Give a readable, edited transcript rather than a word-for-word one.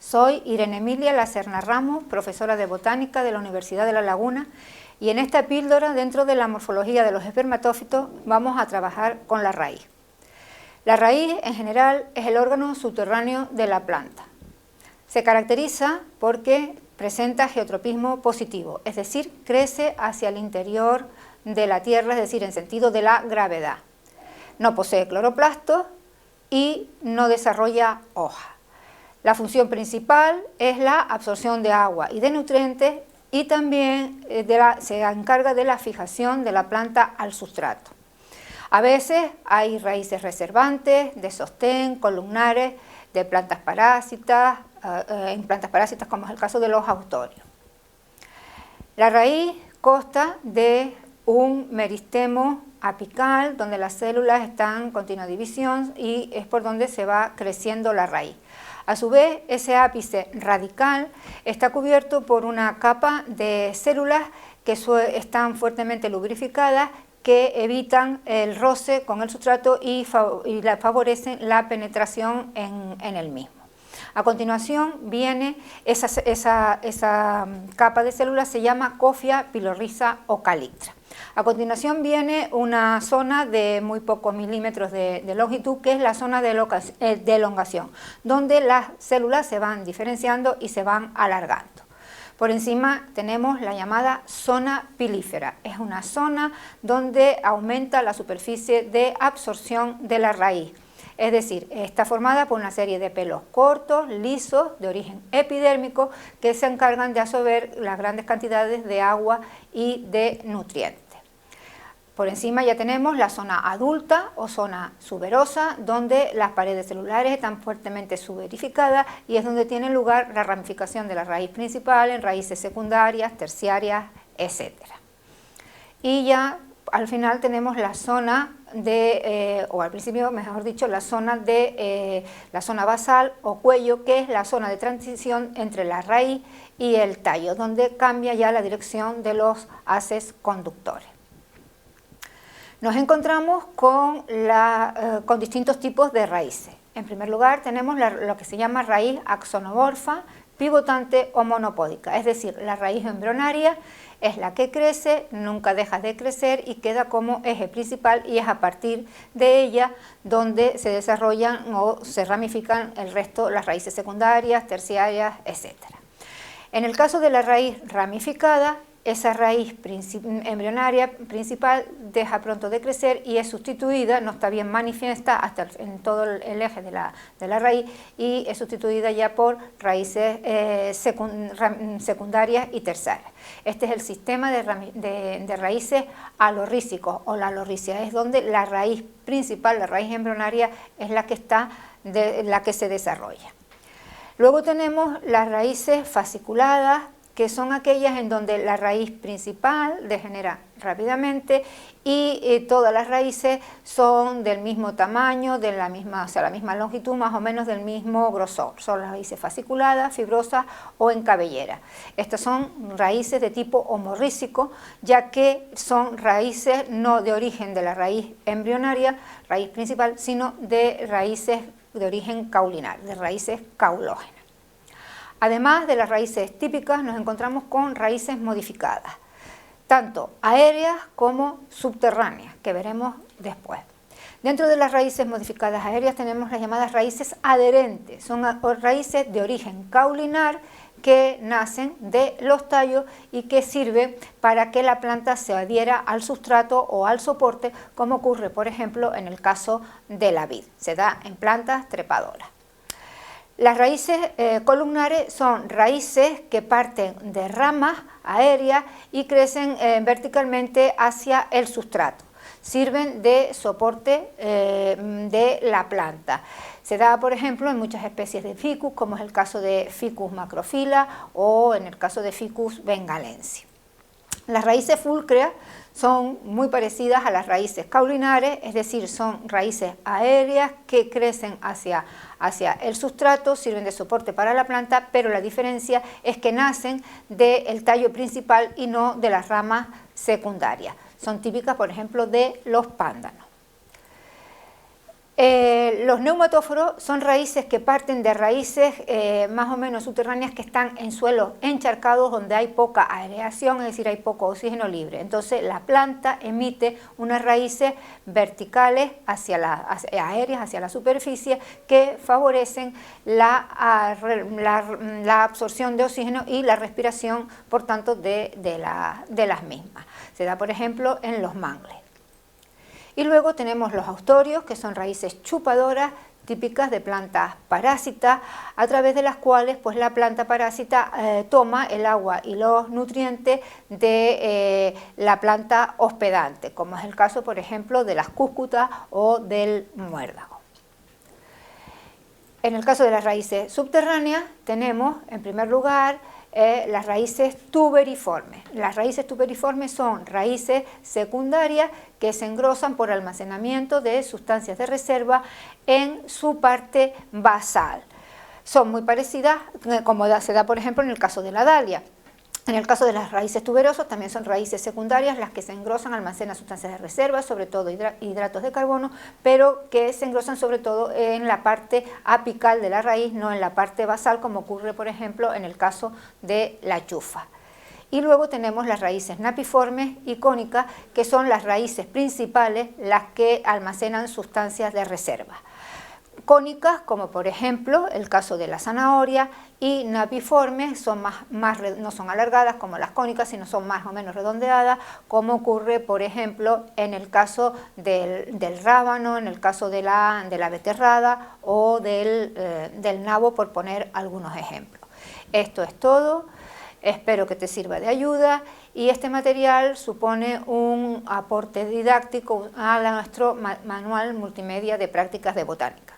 Soy Irene Emilia Lacerna Ramos, profesora de Botánica de la Universidad de La Laguna, y en esta píldora, dentro de la morfología de los espermatófitos, vamos a trabajar con la raíz. La raíz, en general, es el órgano subterráneo de la planta. Se caracteriza porque presenta geotropismo positivo, es decir, crece hacia el interior de la tierra, es decir, en sentido de la gravedad. No posee cloroplastos y no desarrolla hoja. La función principal es la absorción de agua y de nutrientes y también se encarga de la fijación de la planta al sustrato. A veces hay raíces reservantes, de sostén, columnares, de plantas parásitas, en plantas parásitas como es el caso de los autorios. La raíz consta de un meristemo apical donde las células están en continua división y es por donde se va creciendo la raíz. A su vez, ese ápice radical está cubierto por una capa de células que están fuertemente lubrificadas, que evitan el roce con el sustrato y favorecen la penetración en el mismo. A continuación viene esa capa de células, se llama cofia, pilorriza o calyctra. A continuación viene una zona de muy pocos milímetros de longitud, que es la zona de elongación, donde las células se van diferenciando y se van alargando. Por encima tenemos la llamada zona pilífera. Es una zona donde aumenta la superficie de absorción de la raíz. Es decir, está formada por una serie de pelos cortos, lisos, de origen epidérmico, que se encargan de absorber las grandes cantidades de agua y de nutrientes. Por encima ya tenemos la zona adulta o zona suberosa, donde las paredes celulares están fuertemente suberificadas y es donde tiene lugar la ramificación de la raíz principal en raíces secundarias, terciarias, etc. Y ya al final tenemos la zona o al principio, mejor dicho, la zona basal o cuello, que es la zona de transición entre la raíz y el tallo, donde cambia ya la dirección de los haces conductores. Nos encontramos con distintos tipos de raíces. En primer lugar tenemos lo que se llama raíz axonomorfa, pivotante o monopódica, es decir, la raíz embrionaria es la que crece, nunca deja de crecer y queda como eje principal, y es a partir de ella donde se desarrollan o se ramifican el resto, las raíces secundarias, terciarias, etc. En el caso de la raíz ramificada, esa raíz embrionaria principal deja pronto de crecer y es sustituida, no está bien manifiesta en todo el eje de la raíz, y es sustituida ya por raíces secundarias y terciarias. Este es el sistema de raíces alorrícicos o la alorricia, es donde la raíz principal, la raíz embrionaria, es la que se desarrolla. Luego tenemos las raíces fasciculadas, que son aquellas en donde la raíz principal degenera rápidamente y todas las raíces son del mismo tamaño, de la misma longitud, más o menos del mismo grosor. Son las raíces fasciculadas, fibrosas o en cabellera. Estas son raíces de tipo homorrícico, ya que son raíces no de origen de la raíz embrionaria, raíz principal, sino de raíces de origen caulinar, de raíces caulógenas. Además de las raíces típicas, nos encontramos con raíces modificadas, tanto aéreas como subterráneas, que veremos después. Dentro de las raíces modificadas aéreas tenemos las llamadas raíces adherentes, son raíces de origen caulinar que nacen de los tallos y que sirven para que la planta se adhiera al sustrato o al soporte, como ocurre, por ejemplo, en el caso de la vid. Se da en plantas trepadoras. Las raíces columnares son raíces que parten de ramas aéreas y crecen verticalmente hacia el sustrato. Sirven de soporte de la planta. Se da, por ejemplo, en muchas especies de ficus, como es el caso de Ficus macrophylla o en el caso de Ficus bengalensis. Las raíces fúlcreas son muy parecidas a las raíces caulinares, es decir, son raíces aéreas que crecen hacia el sustrato, sirven de soporte para la planta, pero la diferencia es que nacen del tallo principal y no de las ramas secundarias. Son típicas, por ejemplo, de los pándanos. Los neumatóforos son raíces que parten de raíces más o menos subterráneas que están en suelos encharcados donde hay poca aireación, es decir, hay poco oxígeno libre. Entonces la planta emite unas raíces verticales aéreas hacia la superficie que favorecen la absorción de oxígeno y la respiración, por tanto, de las mismas. Se da, por ejemplo, en los mangles. Y luego tenemos los haustorios, que son raíces chupadoras típicas de plantas parásitas, a través de las cuales pues, la planta parásita toma el agua y los nutrientes de la planta hospedante, como es el caso, por ejemplo, de las cúscutas o del muérdago. En el caso de las raíces subterráneas tenemos, en primer lugar, las raíces tuberiformes. Las raíces tuberiformes son raíces secundarias que se engrosan por almacenamiento de sustancias de reserva en su parte basal. Son muy parecidas, como se da por ejemplo en el caso de la dalia. En el caso de las raíces tuberosas también son raíces secundarias las que se engrosan, almacenan sustancias de reserva, sobre todo hidratos de carbono, pero que se engrosan sobre todo en la parte apical de la raíz, no en la parte basal, como ocurre por ejemplo en el caso de la chufa. Y luego tenemos las raíces napiformes y cónicas, que son las raíces principales, las que almacenan sustancias de reserva. Cónicas, como por ejemplo el caso de la zanahoria, y napiformes, son no son alargadas como las cónicas, sino son más o menos redondeadas, como ocurre por ejemplo en el caso del rábano, en el caso de la beterrada o del nabo, por poner algunos ejemplos. Esto es todo. Espero que te sirva de ayuda, y este material supone un aporte didáctico a nuestro manual multimedia de prácticas de botánica.